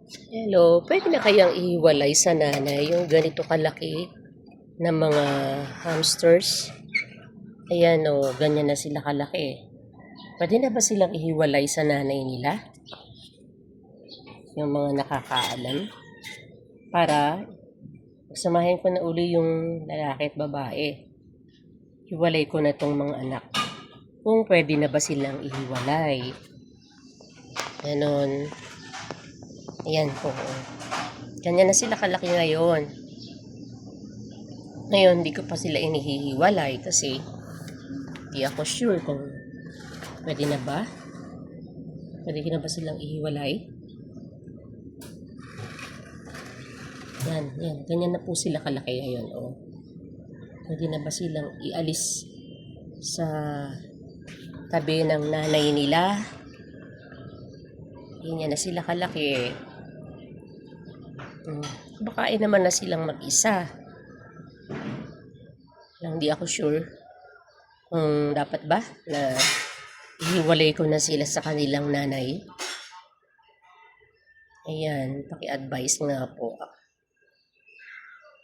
Hello, pwede na kayang ihiwalay sa nanay yung ganito kalaki na mga hamsters? Ayan o, ganyan na sila kalaki. Pwede na ba silang ihiwalay sa nanay nila? Yung mga nakakaalam? Para samahin ko na uli yung lalaki at babae. Hiwalay ko na tong mga anak. Kung pwede na ba silang ihiwalay. Ganon. Ayan po. Ganyan na sila kalaki ngayon. Ngayon, hindi ko pa sila inihihiwalay kasi di ako sure kung pwede na ba. Pwede na ba silang ihiwalay? Yan. Ganyan na po sila kalaki ngayon. Oh. Pwede na ba silang ialis sa tabi ng nanay nila? Ganyan na sila kalaki. Bakain naman na silang mag-isa. Hindi ako sure kung dapat ba na ihiwalay ko na sila sa kanilang nanay. Ayan, paki-advise nga po.